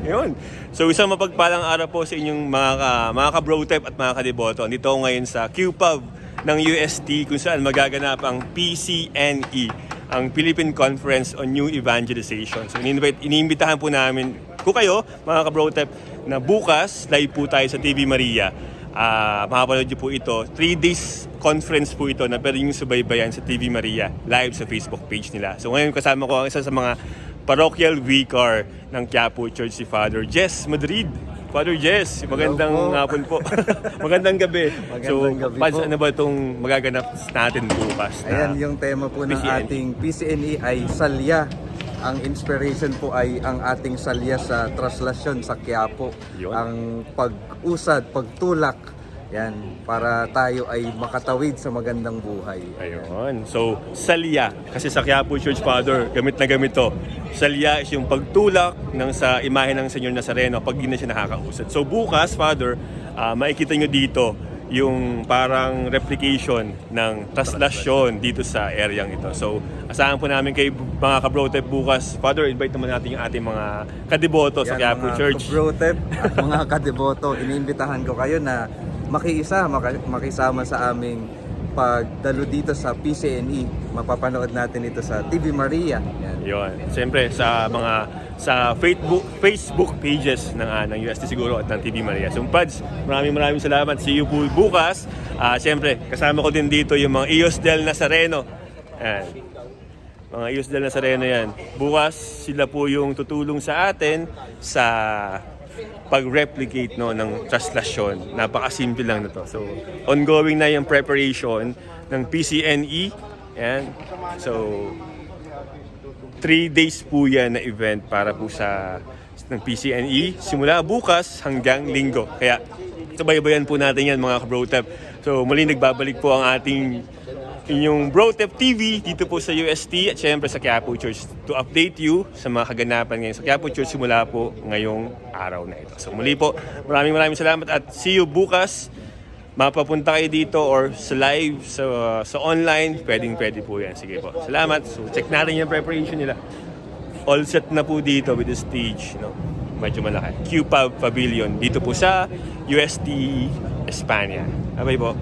Yun. So isang mapagpalang araw po sa inyong mga ka-brotep at mga kadeboto. Andito ako ngayon sa QPub ng UST kung saan magaganap ang PCNE, ang Philippine Conference on New Evangelization. So iniimbitahan po namin kung kayo, mga ka-brotep, na bukas live po tayo sa TV Maria. Makapanood niyo po ito. 3 days conference po ito na pwede yung subaybayan sa TV Maria live sa Facebook page nila. So ngayon kasama ko ang isa sa mga parochial vicar ng Quiapo Church, si Father Jess Madrid. Father Jess, magandang hapon po. Magandang gabi. Magandang gabi Pads, po. ano ba itong magaganap natin bukas? Ayan, yung tema po ng PCNE. ating PCNE ay salya. Ang inspiration po ay ang ating salya sa traslasyon sa Quiapo. Yun. Ang pag-usad, pagtulak, yan, para tayo ay makatawid sa magandang buhay. Ayun. So, salya. Kasi sa Quiapo Church, Father, gamit na gamit to. Salya is yung pagtulak ng sa imahe ng Senyor Nazareno pag di na siya nakakausad. So, bukas, Father, makikita nyo dito yung parang replication ng traslasyon dito sa areang ito. So, asahan po namin kay mga ka-brotep bukas. Father, invite naman natin yung ating mga kadeboto sa Quiapo Church. Mga brotep at mga kadeboto, iniimbitahan ko kayo na makisama sa aming pagdalo dito sa PCNE. Mapapanood natin ito sa TV Maria. Yan. Yun. Siyempre sa Facebook pages ng UST siguro at ng TV Maria. So Pads, maraming salamat. See you po bukas. Siyempre, kasama ko din dito yung mga Ios del Nazareno. Ayan. Mga Ios del Nazareno yan. Bukas sila po yung tutulong sa atin sa pag-replicate ng traslasyon. Napakasimple lang na to. So, ongoing na yung preparation ng PCNE. Yan. So, 3 days po yan na event para po sa ng PCNE. Simula bukas hanggang linggo. Kaya, sabaybayan po natin yan mga ka-brotep. So, muli nagbabalik po ang ating inyong Brotep TV dito po sa UST at syempre sa Quiapo Church to update you sa mga kaganapan ngayon sa Quiapo Church simula po ngayong araw na ito. So muli po, maraming salamat at see you bukas. Mapapunta kayo dito or sa live, sa online, pwede po yan. Sige po, salamat. So check natin yung preparation nila. All set na po dito with the stage, no? Medyo malaki. QPub Pavilion dito po sa UST Espanya. Bye po.